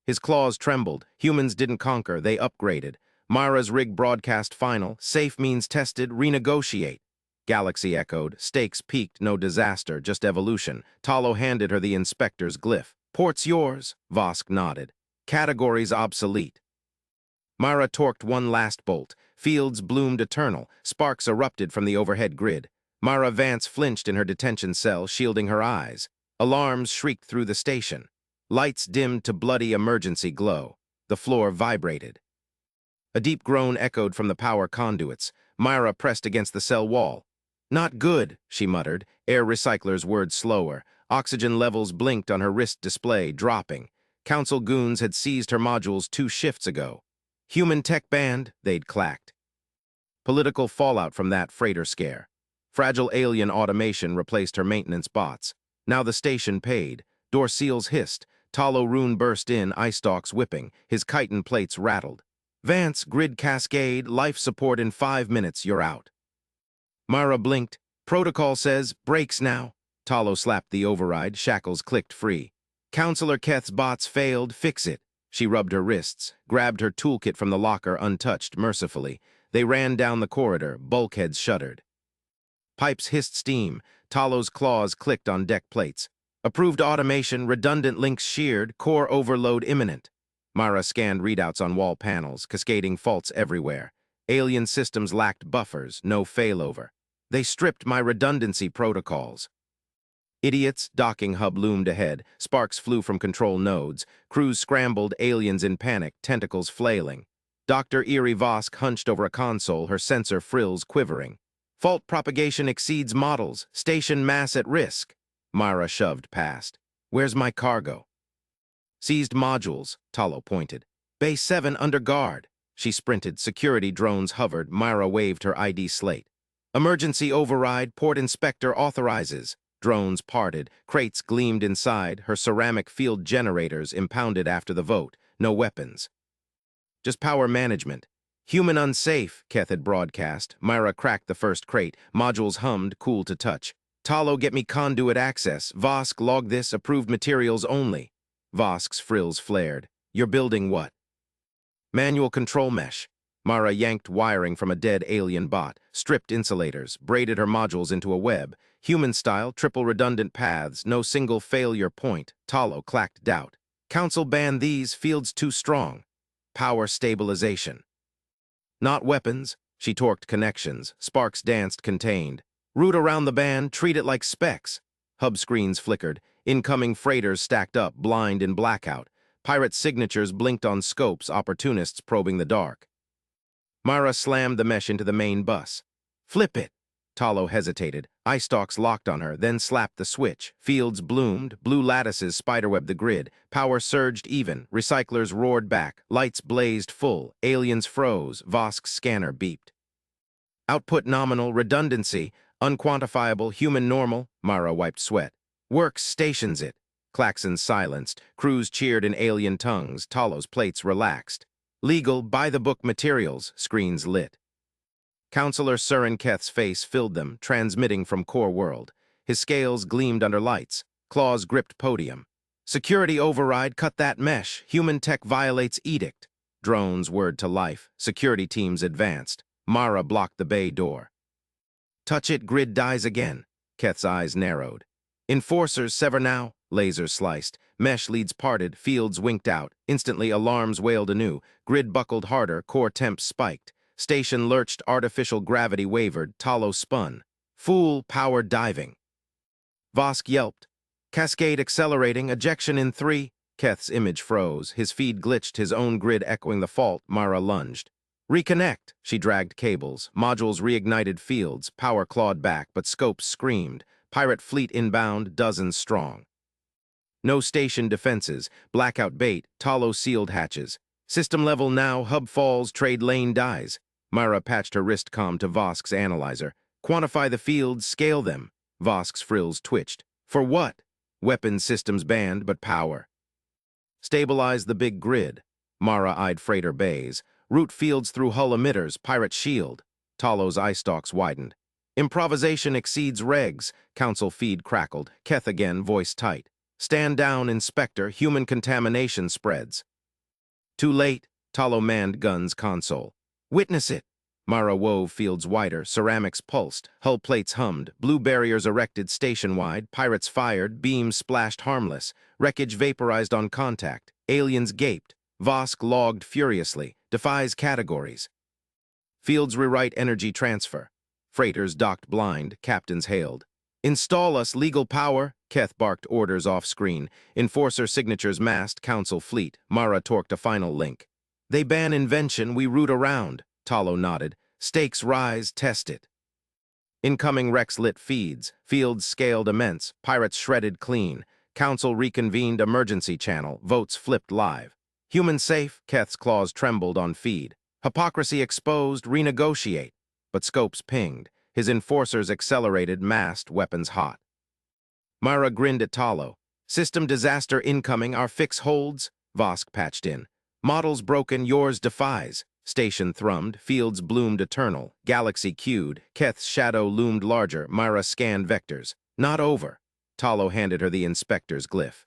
His claws trembled, humans didn't conquer, they upgraded. Mara's rig broadcast final, safe means tested, renegotiate. Galaxy echoed, stakes peaked, no disaster, just evolution. Talo handed her the inspector's glyph. Port's yours, Vosk nodded. Categories obsolete. Mara torqued one last bolt. Fields bloomed eternal. Sparks erupted from the overhead grid. Mara Vance flinched in her detention cell, shielding her eyes. Alarms shrieked through the station. Lights dimmed to bloody emergency glow. The floor vibrated. A deep groan echoed from the power conduits. Myra pressed against the cell wall. Not good, she muttered, air recycler's words slower. Oxygen levels blinked on her wrist display, dropping. Council goons had seized her modules 2 shifts ago. Human tech banned, they'd clacked. Political fallout from that freighter scare. Fragile alien automation replaced her maintenance bots. Now the station paid. Door seals hissed. Talo Rune burst in, eye stalks whipping. His chitin plates rattled. Vance, grid cascade, life support in 5 minutes, you're out. Mara blinked. Protocol says, brakes now. Talo slapped the override, shackles clicked free. Counselor Keth's bots failed, fix it. She rubbed her wrists, grabbed her toolkit from the locker untouched, mercifully. They ran down the corridor, bulkheads shuddered. Pipes hissed steam, Talo's claws clicked on deck plates. Approved automation, redundant links sheared, core overload imminent. Mara scanned readouts on wall panels, cascading faults everywhere. Alien systems lacked buffers, no failover. They stripped my redundancy protocols. Idiots, docking hub loomed ahead, sparks flew from control nodes, crews scrambled, aliens in panic, tentacles flailing. Dr. Erie Vosk hunched over a console, her sensor frills quivering. Fault propagation exceeds models, station mass at risk. Myra shoved past. Where's my cargo? Seized modules, Talo pointed. Base 7 under guard. She sprinted, security drones hovered, Myra waved her ID slate. Emergency override, port inspector authorizes. Drones parted, crates gleamed inside, her ceramic field generators impounded after the vote. No weapons. Just power management. Human unsafe, Keth had broadcast. Myra cracked the first crate. Modules hummed, cool to touch. Talo, get me conduit access. Vosk, log this, approved materials only. Vosk's frills flared. You're building what? Manual control mesh. Mara yanked wiring from a dead alien bot, stripped insulators, braided her modules into a web. Human-style, triple redundant paths, no single failure point. Talo clacked doubt. Council banned these, fields too strong. Power stabilization. Not weapons. She torqued connections. Sparks danced contained. Route around the band, treat it like specs. Hub screens flickered. Incoming freighters stacked up, blind in blackout. Pirate signatures blinked on scopes, opportunists probing the dark. Myra slammed the mesh into the main bus. Flip it. Talo hesitated. Eye stalks locked on her, then slapped the switch. Fields bloomed, blue lattices spiderwebbed the grid. Power surged even, recyclers roared back. Lights blazed full, aliens froze, Vosk's scanner beeped. Output nominal, redundancy, unquantifiable, human normal, Mara wiped sweat. Works stations it. Klaxons silenced, crews cheered in alien tongues, Talo's plates relaxed. Legal, by-the-book materials, screens lit. Counselor Surin Keth's face filled them, transmitting from core world. His scales gleamed under lights, claws gripped podium. Security override, cut that mesh, human tech violates edict. Drones whirred to life. Security teams advanced. Mara blocked the bay door. Touch it, grid dies again. Keth's eyes narrowed. Enforcers sever now. Lasers sliced. Mesh leads parted. Fields winked out. Instantly alarms wailed anew. Grid buckled harder. Core temps spiked. Station lurched. Artificial gravity wavered. Talos spun. Fool, power diving. Vosk yelped. Cascade accelerating. Ejection in 3. Keth's image froze. His feed glitched, his own grid echoing the fault. Mara lunged. Reconnect. She dragged cables. Modules reignited fields. Power clawed back, but scopes screamed. Pirate fleet inbound, dozens strong. No station defenses. Blackout bait. Talos sealed hatches. System level now. Hub falls. Trade lane dies. Mara patched her wrist comm to Vosk's analyzer. Quantify the fields. Scale them. Vosk's frills twitched. For what? Weapons systems banned, but power. Stabilize the big grid. Mara eyed freighter bays. Route fields through hull emitters. Pirate shield. Talos eye stalks widened. Improvisation exceeds regs. Council feed crackled. Keth again, voice tight. Stand down, Inspector. Human contamination spreads. Too late. Talo manned guns console. Witness it. Mara wove fields wider. Ceramics pulsed. Hull plates hummed. Blue barriers erected station-wide. Pirates fired. Beams splashed harmless. Wreckage vaporized on contact. Aliens gaped. Vosk logged furiously. Defies categories. Fields rewrite energy transfer. Freighters docked blind. Captains hailed. Install us, legal power. Keth barked orders off-screen. Enforcer signatures massed. Council fleet. Mara torqued a final link. They ban invention. We root around. Talo nodded. Stakes rise. Test it. Incoming Rex lit feeds. Fields scaled immense. Pirates shredded clean. Council reconvened emergency channel. Votes flipped live. Human safe. Keth's claws trembled on feed. Hypocrisy exposed. Renegotiate. But scopes pinged. His enforcers accelerated. Massed. Weapons hot. Mara grinned at Talo. System disaster incoming. Our fix holds. Vosk patched in. Models broken. Yours defies. Station thrummed. Fields bloomed eternal. Galaxy queued. Keth's shadow loomed larger. Mara scanned vectors. Not over. Talo handed her the inspector's glyph.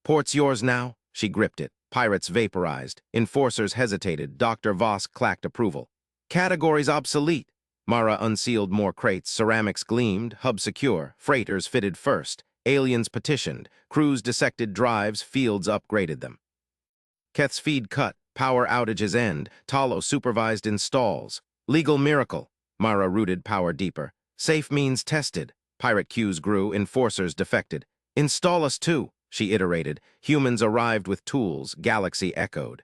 Port's yours now. She gripped it. Pirates vaporized. Enforcers hesitated. Dr. Vosk clacked approval. Categories obsolete. Mara unsealed more crates. Ceramics gleamed. Hub secure. Freighters fitted first. Aliens petitioned. Crews dissected drives. Fields upgraded them. Keth's feed cut. Power outages end. Talo supervised installs. Legal miracle. Mara rooted power deeper. Safe means tested. Pirate queues grew. Enforcers defected. Install us too, she iterated. Humans arrived with tools. Galaxy echoed.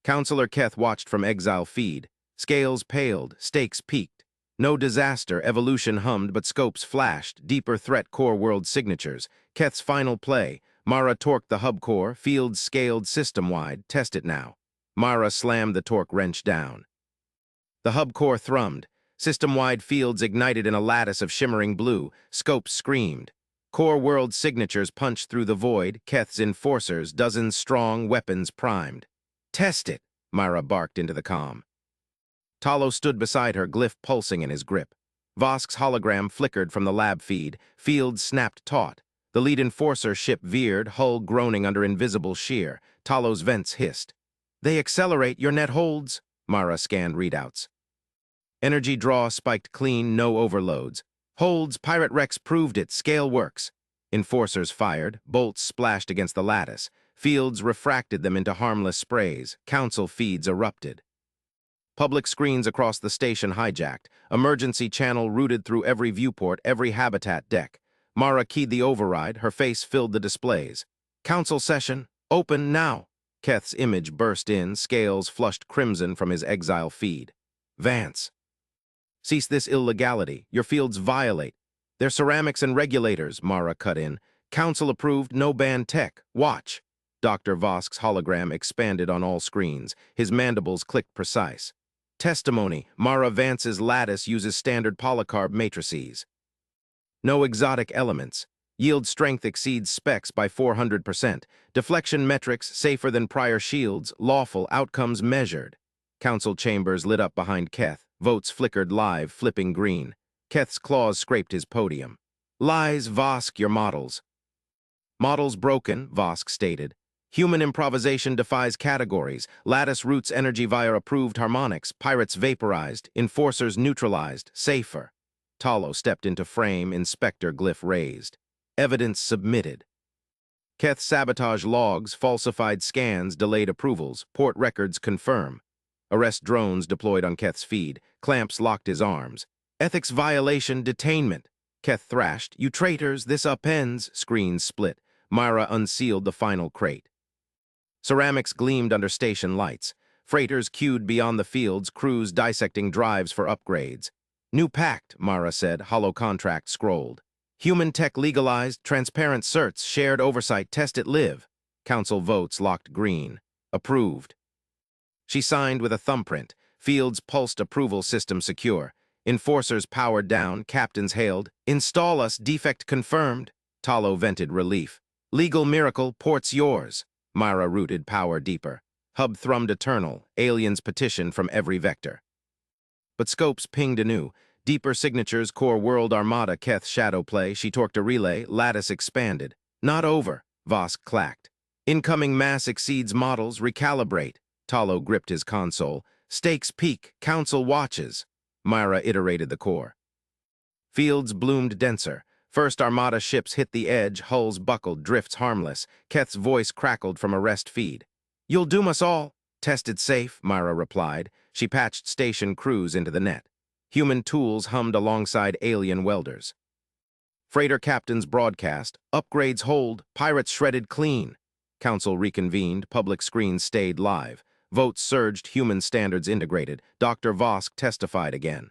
Counselor Keth watched from exile feed. Scales paled. Stakes peaked. No disaster. Evolution hummed, but scopes flashed. Deeper threat core world signatures. Keth's final play. Mara torqued the hub core. Fields scaled system-wide. Test it now. Mara slammed the torque wrench down. The hub core thrummed. System-wide fields ignited in a lattice of shimmering blue. Scopes screamed. Core world signatures punched through the void. Keth's enforcers, dozens strong, weapons primed. Test it, Mara barked into the comm. Talo stood beside her, glyph pulsing in his grip. Vosk's hologram flickered from the lab feed. Fields snapped taut. The lead enforcer ship veered, hull groaning under invisible shear. Talo's vents hissed. They accelerate. Your net holds. Mara scanned readouts. Energy draw spiked clean, no overloads. Holds. Pirate Rex proved it. Scale works. Enforcers fired. Bolts splashed against the lattice. Fields refracted them into harmless sprays. Council feeds erupted. Public screens across the station hijacked. Emergency channel routed through every viewport, every habitat deck. Mara keyed the override. Her face filled the displays. Council session. Open now. Keth's image burst in. Scales flushed crimson from his exile feed. Vance. Cease this illegality. Your fields violate. They're ceramics and regulators, Mara cut in. Council approved, no ban tech. Watch. Dr. Vosk's hologram expanded on all screens. His mandibles clicked precise. Testimony. Mara Vance's lattice uses standard polycarb matrices. No exotic elements. Yield strength exceeds specs by 400%. Deflection metrics safer than prior shields. Lawful outcomes measured. Council chambers lit up behind Keth. Votes flickered live, flipping green. Keth's claws scraped his podium. Lies, Vosk, your models. Models broken, Vosk stated. Human improvisation defies categories. Lattice routes energy via approved harmonics. Pirates vaporized. Enforcers neutralized. Safer. Talo stepped into frame. Inspector glyph raised. Evidence submitted. Keth sabotage logs, falsified scans, delayed approvals. Port records confirm. Arrest drones deployed on Keth's feed. Clamps locked his arms. Ethics violation, detainment. Keth thrashed. You traitors, this upends. Screens split. Myra unsealed the final crate. Ceramics gleamed under station lights. Freighters queued beyond the fields, crews dissecting drives for upgrades. New pact, Mara said, hollow contract scrolled. Human tech legalized, transparent certs, shared oversight, test it live. Council votes locked green. Approved. She signed with a thumbprint. Fields pulsed approval system secure. Enforcers powered down, captains hailed. Install us, defect confirmed. Talo vented relief. Legal miracle, port's yours. Myra rooted power deeper. Hub thrummed eternal, aliens petition from every vector. But scopes pinged anew. Deeper signatures, core world armada, Keth shadow play. She torqued a relay, lattice expanded. Not over, Vosk clacked. Incoming mass exceeds models, recalibrate. Talo gripped his console. Stakes peak, council watches. Myra iterated the core. Fields bloomed denser. First armada ships hit the edge, hulls buckled, drifts harmless. Keth's voice crackled from a rest feed. You'll doom us all. Tested safe, Myra replied. She patched station crews into the net. Human tools hummed alongside alien welders. Freighter captains broadcast. Upgrades hold. Pirates shredded clean. Council reconvened. Public screens stayed live. Votes surged. Human standards integrated. Dr. Vosk testified again.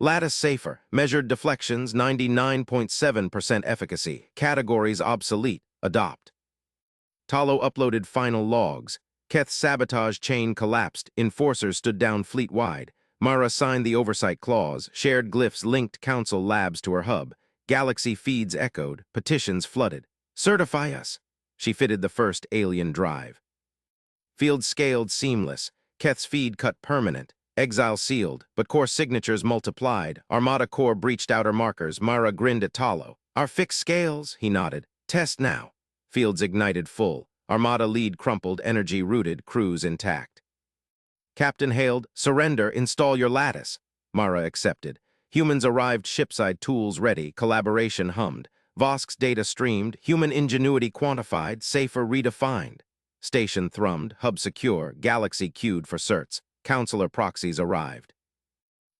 Lattice safer. Measured deflections, 99.7% efficacy. Categories obsolete. Adopt. Talo uploaded final logs. Keth's sabotage chain collapsed. Enforcers stood down fleet-wide. Mara signed the oversight clause. Shared glyphs linked council labs to her hub. Galaxy feeds echoed. Petitions flooded. Certify us. She fitted the first alien drive. Field scaled seamless. Keth's feed cut permanent. Exile sealed, but core signatures multiplied. Armada core breached outer markers. Mara grinned at Talo. Our fixed scales, he nodded. Test now. Fields ignited full. Armada lead crumpled, energy rooted, crews intact. Captain hailed, surrender, install your lattice. Mara accepted. Humans arrived shipside, tools ready, collaboration hummed. Vosk's data streamed, human ingenuity quantified, safer redefined. Station thrummed, hub secure, galaxy queued for certs. Counselor proxies arrived.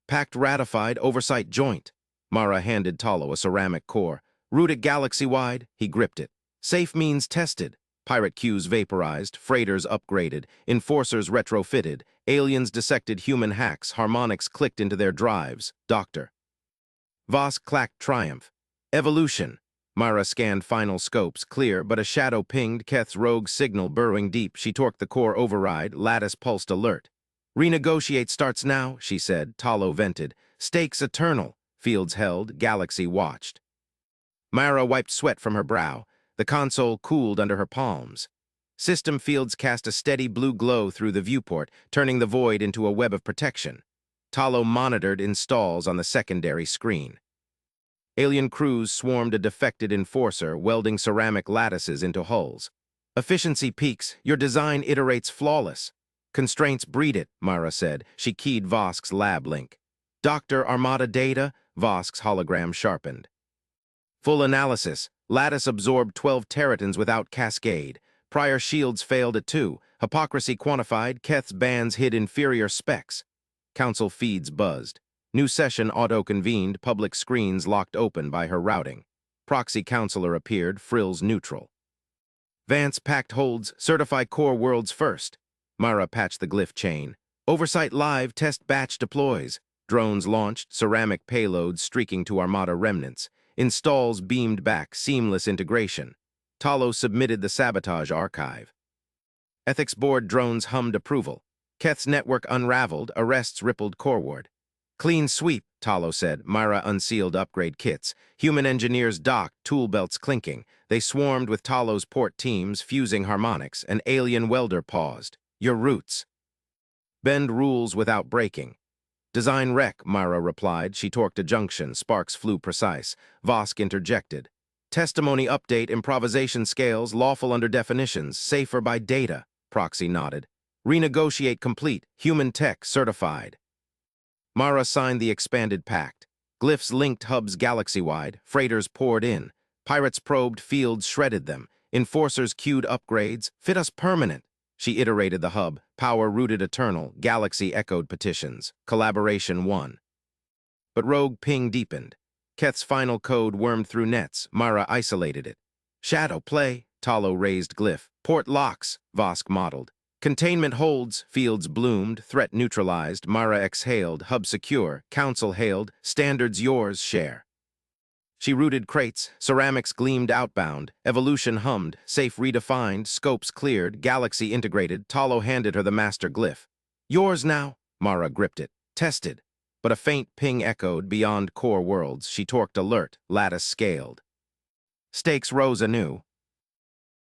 Pact ratified, oversight joint. Mara handed Talo a ceramic core. Rooted galaxy-wide, he gripped it. Safe means tested. Pirate queues vaporized, freighters upgraded, enforcers retrofitted, aliens dissected human hacks, harmonics clicked into their drives. Doctor. Vosk clacked triumph. Evolution. Mara scanned final scopes, clear, but a shadow pinged Keth's rogue signal burrowing deep. She torqued the core override, lattice pulsed alert. Renegotiate starts now, she said. Talo vented. Stakes eternal. Fields held, galaxy watched. Myra wiped sweat from her brow. The console cooled under her palms. System fields cast a steady blue glow through the viewport, turning the void into a web of protection. Talo monitored installs on the secondary screen. Alien crews swarmed a defected enforcer, welding ceramic lattices into hulls. Efficiency peaks. Your design iterates flawless. Constraints breed it, Myra said. She keyed Vosk's lab link. Dr. Armada data, Vosk's hologram sharpened. Full analysis. Lattice absorbed 12 teratons without cascade. Prior shields failed at 2. Hypocrisy quantified. Keth's bands hid inferior specs. Council feeds buzzed. New session auto-convened. Public screens locked open by her routing. Proxy counselor appeared. Frills neutral. Vance packed holds. Certify core worlds first. Myra patched the glyph chain. Oversight live, test batch deploys. Drones launched, ceramic payloads streaking to Armada remnants. Installs beamed back, seamless integration. Talo submitted the sabotage archive. Ethics board drones hummed approval. Keth's network unraveled, arrests rippled coreward. Clean sweep, Talo said. Myra unsealed upgrade kits. Human engineers docked, tool belts clinking. They swarmed with Talo's port teams, fusing harmonics. An alien welder paused. Your roots. Bend rules without breaking. Design wreck, Myra replied. She torqued a junction. Sparks flew precise. Vosk interjected. Testimony update improvisation scales lawful under definitions, safer by data. Proxy nodded. Renegotiate complete. Human tech certified. Mara signed the expanded pact. Glyphs linked hubs galaxy-wide. Freighters poured in. Pirates probed fields, shredded them. Enforcers queued upgrades. Fit us permanent. She iterated the hub. Power rooted eternal. Galaxy echoed petitions. Collaboration won. But rogue ping deepened. Keth's final code wormed through nets. Mara isolated it. Shadow play. Talo raised glyph. Port locks. Vosk modeled. Containment holds. Fields bloomed. Threat neutralized. Mara exhaled. Hub secure. Council hailed. Standards yours. Share. She rooted crates. Ceramics gleamed outbound. Evolution hummed. Safe redefined. Scopes cleared. Galaxy integrated. Talo handed her the master glyph. Yours now. Mara gripped it. Tested. But a faint ping echoed beyond core worlds. She torqued alert. Lattice scaled. Stakes rose anew.